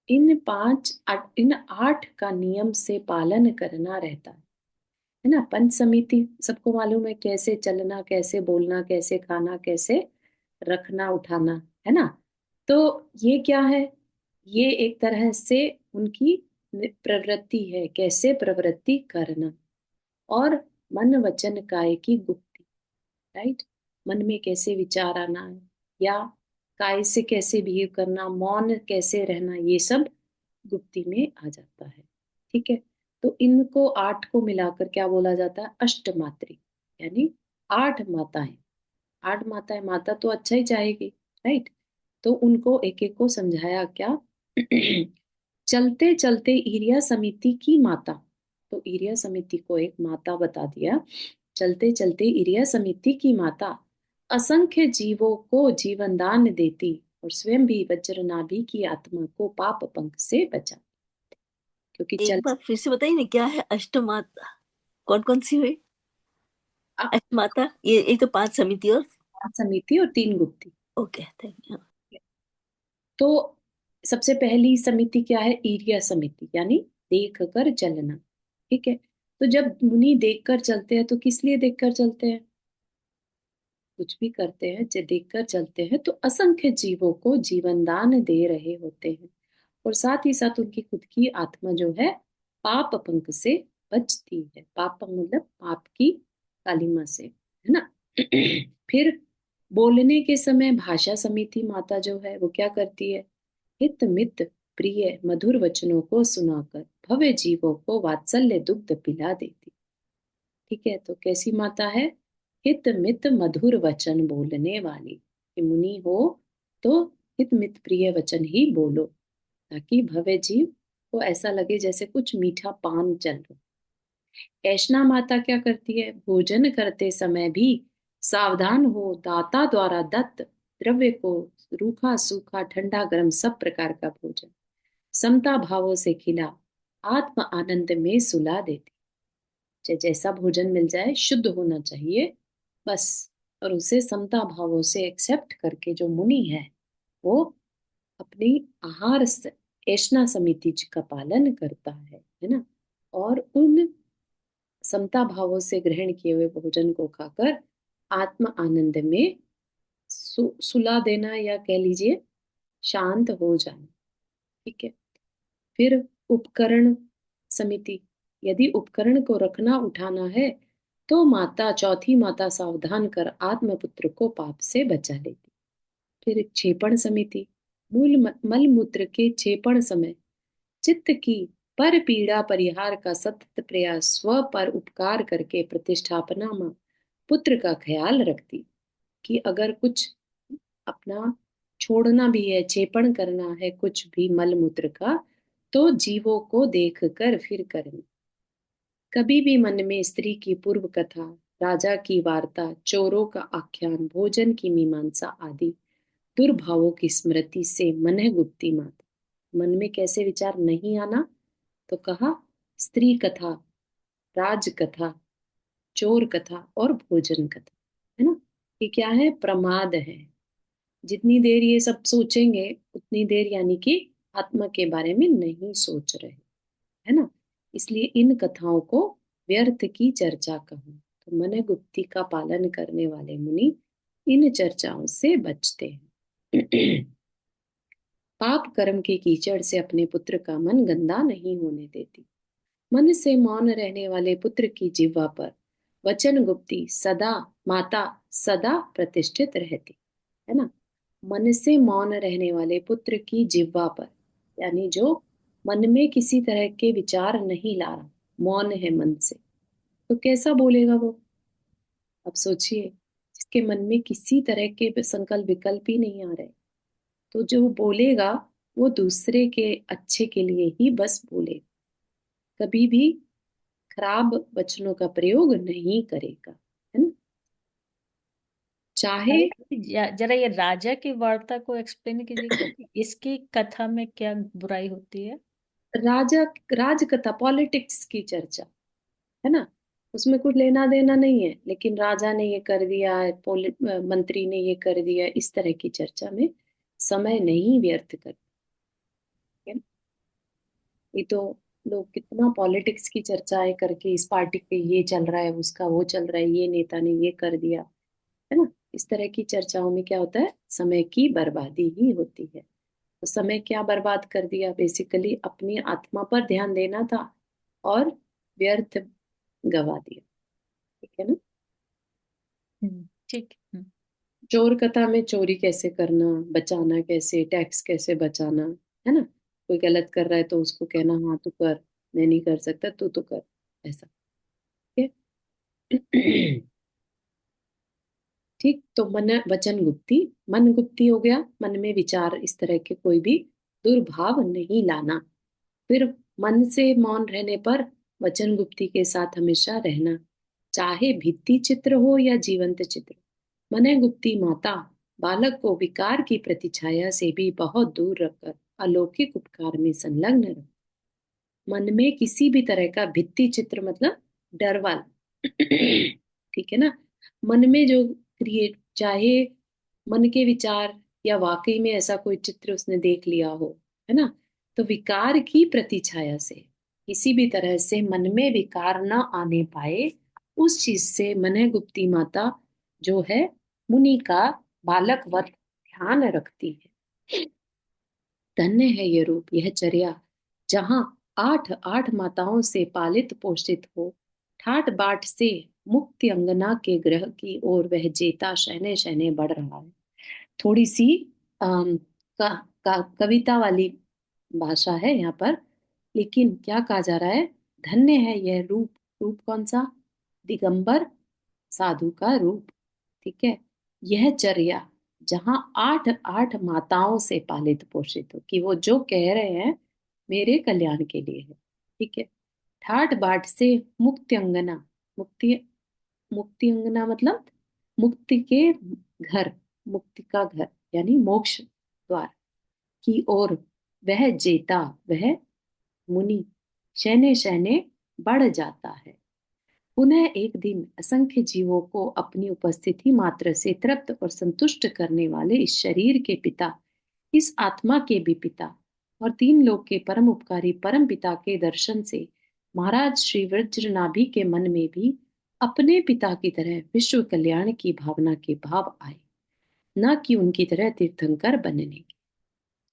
इन 8 का नियम से पालन करना रहता है ना। पंच समिति सबको मालूम है, कैसे चलना, कैसे बोलना, कैसे खाना, कैसे रखना उठाना, है ना। तो ये क्या है? ये एक तरह से उनकी प्रवृत्ति है, कैसे प्रवृत्ति करना। और मन वचन काय की गुप्ती, राइट। मन में कैसे विचार आना है, या काय से कैसे बिहेव करना, मौन कैसे रहना, ये सब गुप्ती में आ जाता है, ठीक है। तो इनको 8 को मिलाकर क्या बोला जाता है? अष्टमात्री, यानी 8 माताएं। 8 माताएं, माता तो अच्छा ही चाहेगी, राइट। तो उनको एक एक को समझाया क्या चलते चलते ईरिया समिति की माता, तो ईरिया समिति को एक माता बता दिया। चलते चलते ईरिया समिति की माता असंख्य जीवों को जीवन दान देती और स्वयं भी वज्रनाभि की आत्मा को पाप पंख से बचा, क्योंकि एक बार फिर से बताइए ना, क्या है अष्टमाता? कौन कौन सी हुई अष्टमाता? ये तो 5 समिति और समिति और 3 गुप्ती। Okay, thank you. तो सबसे पहली समिति क्या है? ईरिया समिति, यानी देख कर चलना, ठीक है। तो जब मुनि देख कर चलते हैं तो किस लिए देख कर चलते हैं? कुछ भी करते हैं जब देख कर चलते हैं तो असंख्य जीवों को जीवन दान दे रहे होते हैं, और साथ ही साथ उनकी खुद की आत्मा जो है पाप पंख से बचती है। पाप पंख मतलब पाप की कालिमा से, है ना। फिर बोलने के समय भाषा समिति माता जो है वो क्या करती है? हित मित प्रिय मधुर वचनों को सुनाकर भव्य जीवों को वात्सल्य दुग्ध पिला देती, ठीक है। तो कैसी माता है? हित मित मधुर वचन बोलने वाली। कि मुनि हो तो हित मित प्रिय वचन ही बोलो, ताकि भव्य जीव को ऐसा लगे जैसे कुछ मीठा पान चल रहा। ऐशना माता क्या करती है? भोजन करते समय भी सावधान हो, दाता द्वारा दत्त द्रव्य को रूखा सूखा ठंडा गर्म सब प्रकार का भोजन समता भावों से खिला आत्म आनंद में सुला देती। जैसा भोजन मिल जाए शुद्ध होना चाहिए बस, और उसे समता भावों से एक्सेप्ट करके जो मुनि है वो अपनी आहार ऐशना समिति का पालन करता है ना। और उन समता भावों से ग्रहण किए हुए भोजन को खाकर आत्म आनंद में सुला देना, या कह लीजिए शांत हो जाना। ठीक है। फिर उपकरण समिति, यदि उपकरण को रखना उठाना है तो माता, चौथी माता सावधान कर आत्मपुत्र को पाप से बचा लेती। फिर क्षेपण समिति, मल मूत्र के क्षेपण समय चित्त की पर पीड़ा परिहार का सतत प्रयास, स्व पर उपकार करके प्रतिष्ठापना में पुत्र का ख्याल रखती। कि अगर कुछ अपना छोड़ना भी है, क्षेपण करना है कुछ भी मल मूत्र का, तो जीवों को देख कर फिर करना। कभी भी मन में स्त्री की पूर्व कथा, राजा की वार्ता, चोरों का आख्यान, भोजन की मीमांसा आदि दुर्भावों की स्मृति से मन गुप्ती मात। मन में कैसे विचार नहीं आना, तो कहा स्त्री कथा, राज कथा, चोर कथा और भोजन कथा, है ना। ये क्या है? प्रमाद है। जितनी देर ये सब सोचेंगे उतनी देर यानी कि आत्मा के बारे में नहीं सोच रहे, है ना। इसलिए इन कथाओं को व्यर्थ की चर्चा कहूं। तो मन गुप्ती का पालन करने वाले मुनि इन चर्चाओं से बचते हैं। पाप कर्म के कीचड़ से अपने पुत्र का मन गंदा नहीं होने देती। मन से मौन रहने वाले पुत्र की जिह्वा पर वचन गुप्ती सदा माता सदा प्रतिष्ठित रहती, है ना। मन से मौन रहने वाले पुत्र की जिह्वा पर, यानी जो मन में किसी तरह के विचार नहीं ला रहा, मौन है मन से, तो कैसा बोलेगा वो? अब सोचिए, जिसके मन में किसी तरह के संकल्प विकल्प ही नहीं आ रहे, तो जो बोलेगा वो दूसरे के अच्छे के लिए ही बस बोले, कभी भी खराब वचनों का प्रयोग नहीं करेगा, है ना। चाहे जरा ये राजा की वार्ता को एक्सप्लेन कीजिएगा कि इसकी कथा में क्या बुराई होती है। राजा, राजकथा, पॉलिटिक्स की चर्चा, है ना, उसमें कुछ लेना देना नहीं है, लेकिन राजा ने ये कर दिया, मंत्री ने ये कर दिया, इस तरह की चर्चा में समय नहीं व्यर्थ कर। ये तो लोग कितना पॉलिटिक्स की चर्चाएं करके, इस पार्टी पे ये चल रहा है, उसका वो चल रहा है, ये नेता ने ये कर दिया, है ना। इस तरह की चर्चाओं में क्या होता है? समय की बर्बादी ही होती है। तो समय क्या बर्बाद कर दिया? बेसिकली अपनी आत्मा पर ध्यान देना था और व्यर्थ गवा दिया। ठीक है ना। ठीक। चोर कथा में चोरी कैसे करना, बचाना कैसे, टैक्स कैसे बचाना, है ना। कोई गलत कर रहा है तो उसको कहना हाँ तू कर, मैं नहीं कर सकता, तू तो कर, ऐसा। ठीक है। ठीक, तो मन वचन गुप्ती, मन गुप्ती हो गया, मन में विचार इस तरह के कोई भी दुर्भाव नहीं लाना। फिर मन से मौन रहने पर वचन गुप्ती के साथ हमेशा रहना, चाहे भित्ति चित्र हो या जीवंत चित्र। मन गुप्ती माता बालक को विकार की प्रतिछाया से भी बहुत दूर रखकर अलौकिक उपकार में संलग्न रख। मन में किसी भी तरह का भित्ति चित्र मतलब डर वाला, ठीक है ना। मन में जो क्रिएट, चाहे मन के विचार या वाकई में ऐसा कोई चित्र उसने देख लिया हो, है ना, तो विकार की प्रतिछाया से, किसी भी तरह से मन में विकार न आने पाए, उस चीज से मन गुप्ती माता जो है मुनि का बालकवत ध्यान रखती है। धन्य है ये रूप, यह चर्या, जहां आठ आठ माताओं से पालित पोषित हो, ठाट बाट से मुक्ति अंगना के ग्रह की ओर वह जेता शहने शहने बढ़ रहा है। थोड़ी सी अम, कविता वाली भाषा है यहाँ पर, लेकिन क्या कहा जा रहा है? धन्य है यह रूप। रूप कौन सा? दिगंबर साधु का रूप। ठीक है। यह चर्या, जहां आठ आठ माताओं से पालित पोषित हो, कि वो जो कह रहे हैं मेरे कल्याण के लिए है। ठीक है। ठाट बाट से मुक्ति अंगना, मुक्ति, मुक्ति अंगना मतलब मुक्ति के घर, मुक्ति का घर यानी मोक्ष द्वार की ओर वह जेता, वह मुनि शहने शहने बढ़ जाता है। पुनः एक दिन असंख्य जीवों को अपनी उपस्थिति मात्र से तृप्त और संतुष्ट करने वाले इस शरीर के पिता, इस आत्मा के भी पिता और तीन लोक के परम उपकारी परम पिता के दर्शन से महाराज श्री वज्रनाभि के मन में भी अपने पिता की तरह विश्व कल्याण की भावना के भाव आए, न कि उनकी तरह तीर्थंकर बनने की।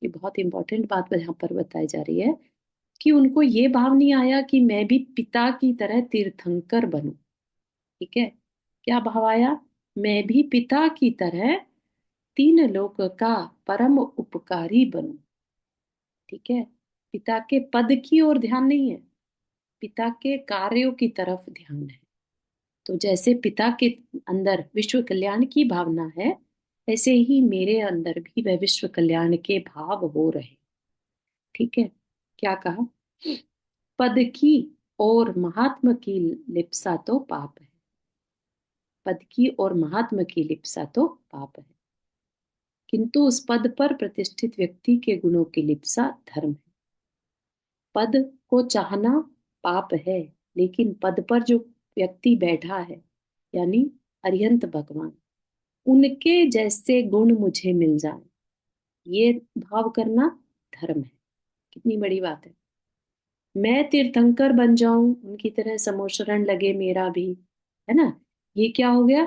ये बहुत इंपॉर्टेंट बात यहाँ पर बताई जा रही है कि उनको ये भाव नहीं आया कि मैं भी पिता की तरह तीर्थंकर बनूं। ठीक है, क्या भाव आया? मैं भी पिता की तरह तीन लोक का परम उपकारी बनूं। ठीक है, पिता के पद की ओर ध्यान नहीं है, पिता के कार्यों की तरफ ध्यान है। तो जैसे पिता के अंदर विश्व कल्याण की भावना है, ऐसे ही मेरे अंदर भी वह विश्व कल्याण के भाव हो रहे। ठीक है, क्या कहा? पद की और महात्म की लिप्सा तो पाप है। पद की और महात्म की लिप्सा तो पाप है, किंतु उस पद पर प्रतिष्ठित व्यक्ति के गुणों की लिप्सा धर्म है। पद को चाहना पाप है, लेकिन पद पर जो व्यक्ति बैठा है, यानी अरिहंत भगवान, उनके जैसे गुण मुझे मिल जाए, ये भाव करना धर्म है। कितनी बड़ी बात है। मैं तीर्थंकर बन जाऊं, उनकी तरह समोशरण लगे मेरा भी, है ना, ये क्या हो गया?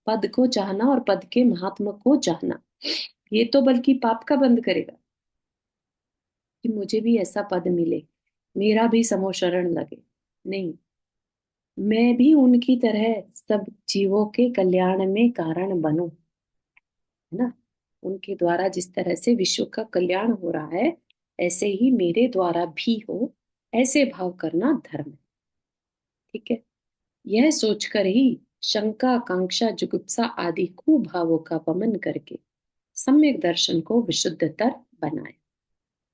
पद को चाहना और पद के महात्मा को चाहना, ये तो बल्कि पाप का बंद करेगा कि मुझे भी ऐसा पद मिले, मेरा भी समोशरण लगे। नहीं, मैं भी उनकी तरह सब जीवों के कल्याण में कारण बनूं, है ना। उनके द्वारा जिस तरह से विश्व का कल्याण हो रहा है, ऐसे ही मेरे द्वारा भी हो, ऐसे भाव करना धर्म है। ठीक है, यह सोचकर ही शंका, कांक्षा, जुगुप्सा आदि कुभावों का वमन करके सम्यक दर्शन को विशुद्धतर बनाए।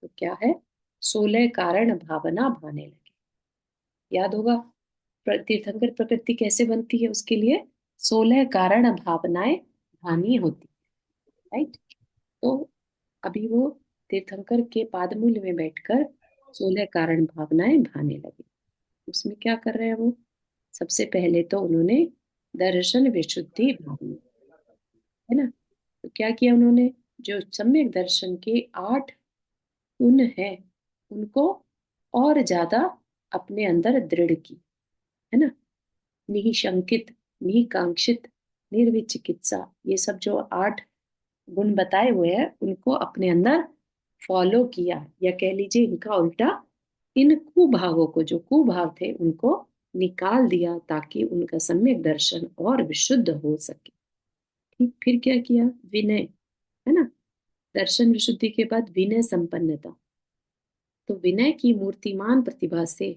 तो क्या है? 16 कारण भावना भाने लगे। याद होगा तीर्थंकर प्रकृति कैसे बनती है, उसके लिए 16 कारण भावनाएं भानी होती, राइट। तो अभी वो तीर्थंकर के पादमूल में बैठकर 16 कारण भावनाएं भाने लगे। उसमें क्या कर रहे हैं वो? सबसे पहले तो उन्होंने दर्शन विशुद्धि भावना, है ना। तो क्या किया उन्होंने? जो सम्यक दर्शन के 8 गुण है, उनको और ज्यादा अपने अंदर दृढ़ की, है ना। निशंकित, निकांक्षित, निर्विचिकित्सा, ये सब जो 8 गुण बताए हुए हैं, उनको अपने अंदर फॉलो किया, या कह लीजिए इनका उल्टा, इन कुभावों को, जो कुभाव थे, उनको निकाल दिया, ताकि उनका सम्यक दर्शन और विशुद्ध हो सके। ठीक, फिर क्या किया? विनय, है ना। दर्शन विशुद्धि के बाद विनय संपन्नता। तो विनय की मूर्तिमान प्रतिभा से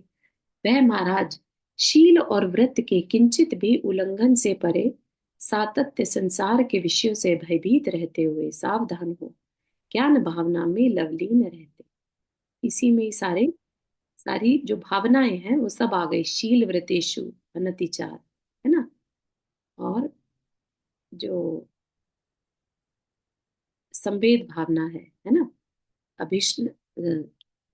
वह महाराज शील और व्रत के किंचित भी उल्लंघन से परे, सातत्य संसार के विषयों से भयभीत रहते हुए सावधान हो ज्ञान भावना में लवलीन रहते। इसी में ही सारी जो भावनाएं हैं वो सब आ गई। शील व्रतेषु अनतिचार, है ना। और जो संवेद भावना है ना, अभिष्ण,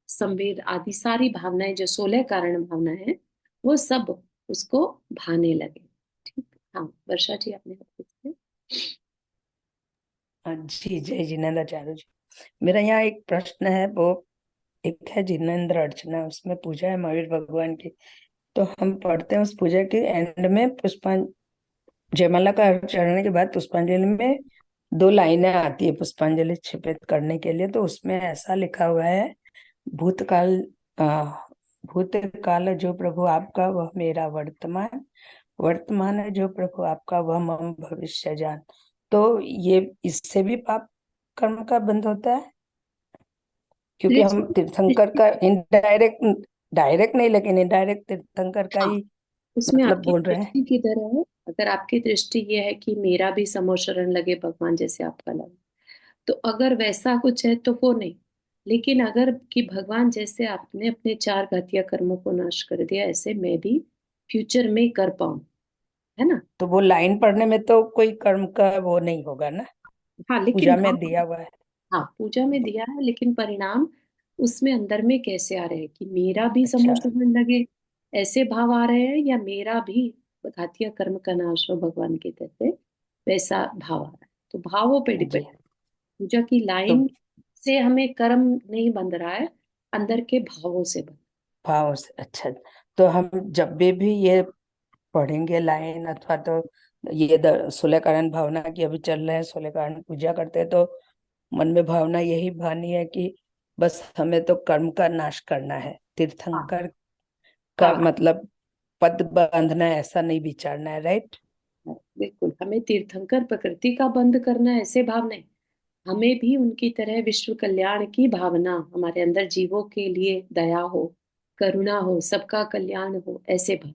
संवेद आदि सारी भावनाएं, जो 16 कारण भावना है, वो सब उसको भाने लगे। ठीक। हाँ वर्षा जी, आपने पूछा। जी, जय जिनेन्द्राचार्य जी। मेरा यहाँ एक प्रश्न है, वो एक है जिनेन्द्र अर्चना, उसमें पूजा है महावीर भगवान की। तो हम पढ़ते हैं उस पूजा के एंड में जयमाला का अर्घ चढ़ने के बाद पुष्पांजलि में 2 लाइनें आती है पुष्पांजलि छिपित करने के लिए। तो उसमें ऐसा लिखा हुआ है, भूतकाल आ, भूतकाल जो प्रभु आपका वह मेरा वर्तमान, वर्तमान है जो प्रभु आपका वह मम भविष्य जान। तो ये इससे भी पाप कर्म का बंध होता है, क्योंकि हम तीर्थंकर का इनडायरेक्ट, डायरेक्ट नहीं लेकिन इनडायरेक्ट तीर्थंकर का हाँ, ही उसमें मतलब आपकी बोल रहे हैं। दृष्टि की तरह है। अगर आपकी दृष्टि ये है कि मेरा भी समोशरण लगे भगवान जैसे आपका लगे, तो अगर वैसा कुछ है तो वो नहीं। लेकिन अगर कि भगवान जैसे आपने अपने 4 घातिया कर्मों को नाश कर दिया, ऐसे मैं भी फ्यूचर में कर पाऊं, है ना। तो वो लाइन पढ़ने में तो कोई कर्म का वो नहीं होगा ना, हाँ, लेकिन पूजा में भाव, दिया हुआ है। हाँ पूजा में दिया है, लेकिन परिणाम उसमें अंदर में कैसे आ रहे हैं कि मेरा भी अच्छा, समोशरण लगे, ऐसे भाव आ रहे हैं, या मेरा भी घातिया कर्म का नाश हो भगवान के तहत, वैसा भाव आ रहा है। तो भावों पे जी। डिपेंड। पूजा की तो लाइन से हमें कर्म नहीं बंध रहा है, अंदर के भावों से बंध। भाव से, अच्छा। तो हम जब भी ये पढ़ेंगे लाइन, अथवा तो ये सूर्यकारण भावना की अभी चल रहे हैं, सूर्यकारण पूजा करते हैं, तो मन में भावना यही भानी है कि बस हमें तो कर्म का नाश करना है, हाँ तीर्थंकर का हाँ मतलब पद बांधना है, ऐसा नहीं विचारना है, राइट? हाँ, बिल्कुल हमें तीर्थंकर प्रकृति का बंद करना है ऐसे भाव नहीं, हमें भी उनकी तरह विश्व कल्याण की भावना, हमारे अंदर जीवों के लिए दया हो, करुणा हो, सबका कल्याण हो, ऐसे भाव।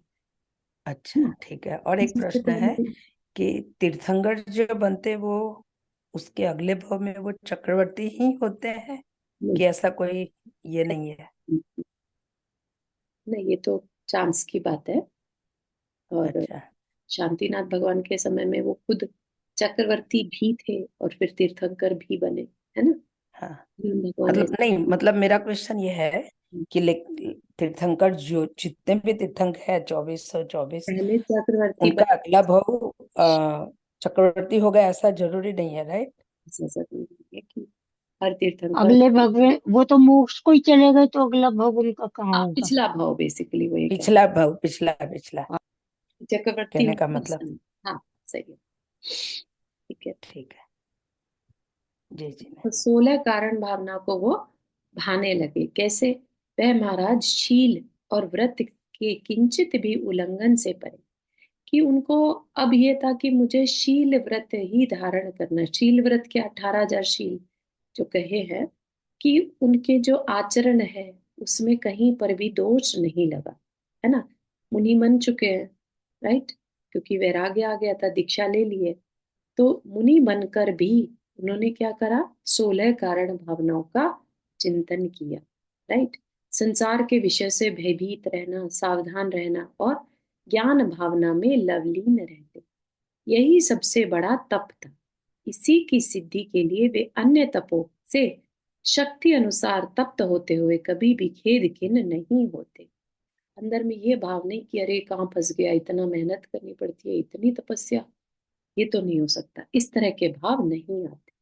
अच्छा, ठीक है। और एक इससे प्रश्न तो है हमें कि तीर्थंकर जो बनते वो उसके अगले भाव में वो चक्रवर्ती ही होते हैं, नहीं, कि ऐसा कोई ये नहीं है? नहीं ये तो चांस की बात है। और अच्छा। शांतिनाथ भगवान के समय में वो खुद चक्रवर्ती भी थे और फिर तीर्थंकर भी बने, है ना। हाँ, भगवान मतलब नहीं, ऐसे। मतलब मेरा क्वेश्चन ये है कि तीर्थंकर जो जितने भी तीर्थंकर है 2424, पहले चक्रवर्ती उनका बने, अगला भाव चक्रवर्ती होगा ऐसा जरूरी नहीं है, राइट? ऐसा जरूरी नहीं है कि हर तीर्थंकर। अगले भगवे वो तो मोक्ष को ही चले गए, तो अगला भव उनका कहाँ हाँ, होगा? पिछला भाव बेसिकली वो ये कह पिछला भाव, पिछला पिछला हाँ, चक्रवर्ती कहने का होने मतलब। से- हाँ सही है, ठीक है। ठीक है, जी जी ने। तो 16 कारण भावना को वो भाने लगे, कैसे? वह महाराज शील और व्रत के किंचित भी उल्लंघन से परे, कि उनको अब ये था कि मुझे शील व्रत ही धारण करना। शील व्रत के 18,000 शील जो कहे हैं, कि उनके जो आचरण है उसमें कहीं पर भी दोष नहीं लगा, है ना। मुनि बन चुके हैं, राइट, क्योंकि वैराग्य आ गया था, दीक्षा ले लिए। तो मुनि बनकर भी उन्होंने क्या करा? 16 कारण भावनाओं का चिंतन किया, राइट। संसार के विषय से भयभीत रहना, सावधान रहना और ज्ञान भावना में लवलीन रहते, यही सबसे बड़ा तप था। इसी की सिद्धि के लिए वे अन्य तपों से शक्ति अनुसार तप्त होते हुए कभी भी खेद खिन्न नहीं होते। अंदर में ये भाव नहीं कि अरे कहाँ फंस गया, इतना मेहनत करनी पड़ती है, इतनी तपस्या, ये तो नहीं हो सकता, इस तरह के भाव नहीं आते,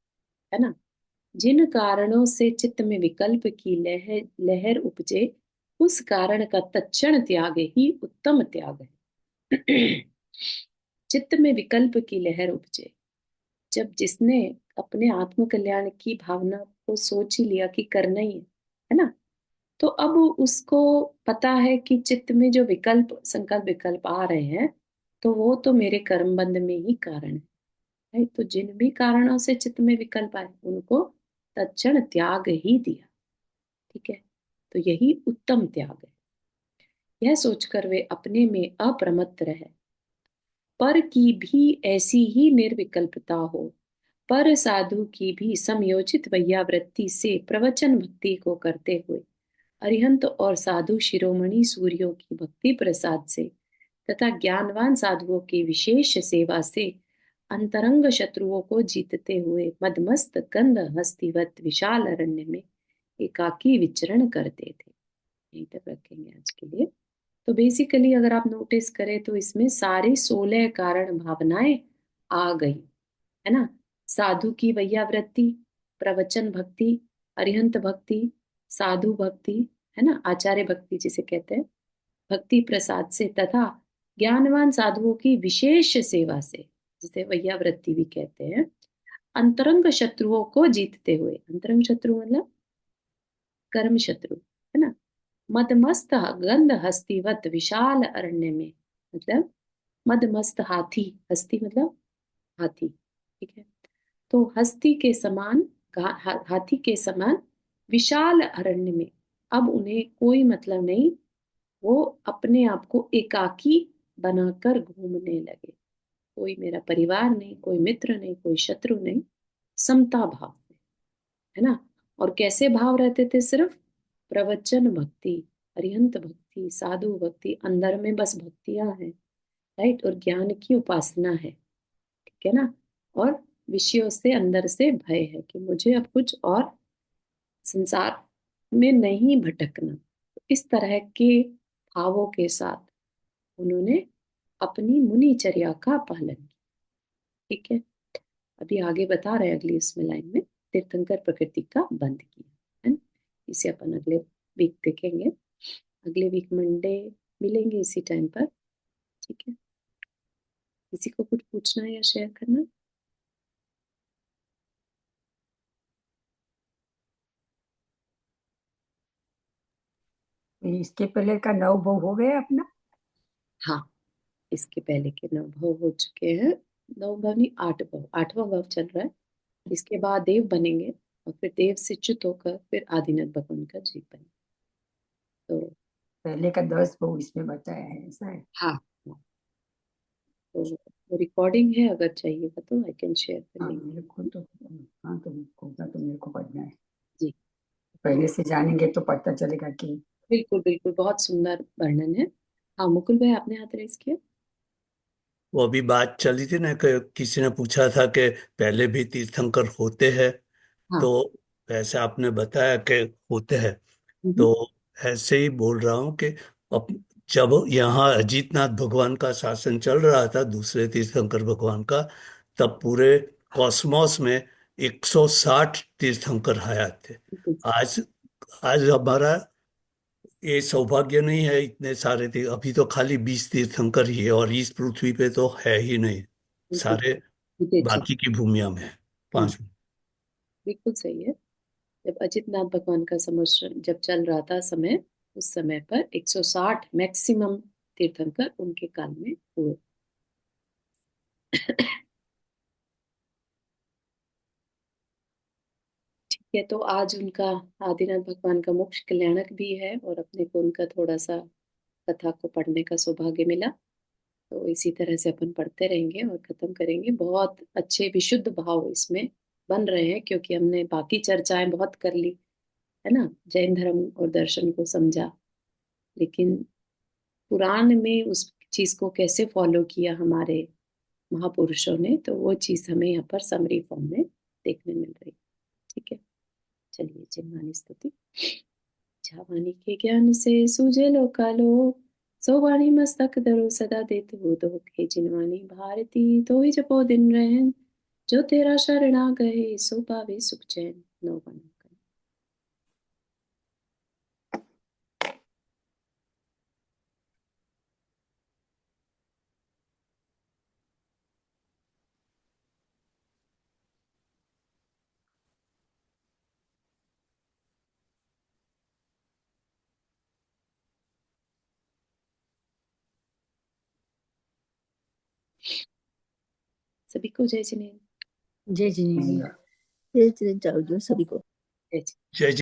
है ना। जिन कारणों से चित्त में विकल्प की लहर लहर उपजे, उस कारण का तत्क्षण त्याग ही उत्तम त्याग है। चित्त में विकल्प की लहर उपजे, जब जिसने अपने आत्म कल्याण की भावना को सोच ही लिया कि करना ही है ना, तो अब उसको पता है कि चित्त में जो विकल्प संकल्प विकल्प आ रहे हैं, तो वो तो मेरे कर्म बंध में ही कारण है, right? तो जिन भी कारणों से चित्त में विकल्प आए उनको तत्क्षण त्याग ही दिया, ठीक है। तो यही उत्तम त्याग है। यह सोचकर वे अपने में अप्रमत्त रहे, पर की भी ऐसी ही निर्विकल्पता हो, पर साधु की भी समयोचित वैयावृत्ति से प्रवचन भक्ति को करते हुए अरिहंत और साधु शिरोमणि सूर्यों की भक्ति प्रसाद से तथा ज्ञानवान साधुओं की विशेष सेवा से अंतरंग शत्रुओं को जीतते हुए मदमस्त गंध हस्तिवत विशाल अरण्य में एकाकी विचरण करते थे। यहीं तक रखेंगे आज के लिए। तो बेसिकली अगर आप नोटिस करें तो इसमें सारी 16 कारण भावनाएं आ गई, है ना। साधु की वैयावृत्ति, प्रवचन भक्ति, अरिहंत भक्ति, साधु भक्ति, है ना, आचार्य भक्ति जिसे कहते हैं, भक्ति प्रसाद से तथा ज्ञानवान साधुओं की विशेष सेवा से, जिसे वैयावृत्ति भी कहते हैं, अंतरंग शत्रुओं को जीतते हुए, अंतरंग शत्रु मतलब कर्म शत्रु, है ना, मदमस्त गंध हस्तिवत विशाल अरण्य में, मतलब मदमस्त हाथी, हस्ती मतलब हाथी, ठीक है। तो हस्ती के समान हाथी के समान विशाल अरण्य में अब उन्हें कोई मतलब नहीं, वो अपने आप को एकाकी बनाकर घूमने लगे। कोई मेरा परिवार नहीं, कोई मित्र नहीं, कोई शत्रु नहीं, समता भाव में, है ना। और कैसे भाव रहते थे? सिर्फ प्रवचन भक्ति, अरिहंत भक्ति, साधु भक्ति, अंदर में बस भक्तियां हैं, राइट, और ज्ञान की उपासना है, ठीक है ना। और विषयों से अंदर से भय है कि मुझे अब कुछ और संसार में नहीं भटकना। तो इस तरह के भावों के साथ उन्होंने अपनी मुनिचर्या का पालन किया, ठीक है। अभी आगे बता रहे हैं अगली इसमें लाइन में, तीर्थंकर प्रकृति का बंध किया, है ना। इसे अपन अगले वीक देखेंगे। अगले वीक मंडे मिलेंगे इसी टाइम पर, ठीक है। किसी को कुछ पूछना है या शेयर करना? इसके पहले का 9 भव हो गया अपना। हाँ, इसके पहले के 9 भव हो चुके हैं। 9 भव नहीं, 8 भव, 8वां भव चल रहा है। इसके बाद देव बनेंगे और फिर देव से च्युत होकर फिर आदिनाथ भगवान का जीव बनेंगे। तो पहले का 10 भव इसमें बताया है, ऐसा है। हाँ हाँ, तो रिकॉर्डिंग है, अगर चाहिए तो आई कैन शेयर कर हाँ लेंगे। मेरे को तो, हाँ तो होगा तो मेरे को पढ़ना है जी पहले से जानेंगे तो पता चलेगा कि। बिल्कुल बिल्कुल, बहुत सुंदर वर्णन है। हाँ मुकुल भाई, आपने हाथ रेस किया। वो अभी बात चली थी ना कि किसी ने पूछा था कि पहले भी तीर्थंकर होते हैं, हाँ। तो ऐसे आपने बताया कि होते हैं, हम्म, तो ऐसे ही बोल रहा हूँ कि अब जब यहाँ अजीतनाथ भगवान का शासन चल रहा था, दूसरे तीर्थंकर भगवान का, तब पूरे कॉस्मोस में 160 तीर्थंकर हयात थे। बिल्कुल आज आज हमारा ये सौभाग्य नहीं है, इतने सारे थे, अभी तो खाली 20 तीर्थंकर ही है, और इस पृथ्वी पे तो है ही नहीं, बिल्कुल सारे बिल्कुल। बाकी की भूमिया में है, हम्म, 5 में। बिल्कुल सही है। जब अजितनाथ भगवान का सम्मिश्रण जब चल रहा था समय, उस समय पर 160 मैक्सिमम तीर्थंकर उनके काल में हुए। ठीक है, तो आज उनका, आदिनाथ भगवान का मोक्ष कल्याणक भी है, और अपने को उनका थोड़ा सा कथा को पढ़ने का सौभाग्य मिला। तो इसी तरह से अपन पढ़ते रहेंगे और खत्म करेंगे। बहुत अच्छे विशुद्ध भाव इसमें बन रहे हैं, क्योंकि हमने बाकी चर्चाएं बहुत कर ली है ना, जैन धर्म और दर्शन को समझा, लेकिन पुराण में उस चीज को कैसे फॉलो किया हमारे महापुरुषों ने, तो वो चीज हमें यहाँ पर समरी फॉर्म में देखने मिल रही है। ठीक है, चलिए जिनवानी स्तुति। छावानी के ज्ञान से सूझे लोकालो, सो वाणी मस्तक धरो सदा देत हो दो के। जिनवानी भारती तो ही जपो दिन रहन, जो तेरा शरणा गए सो पावे सुख चैन। नौ वन। सभी को जय जिनेन्द्र। जय जिनेन्द्र। जय जिनेन्द्र, जाओ जो सभी को। जय जय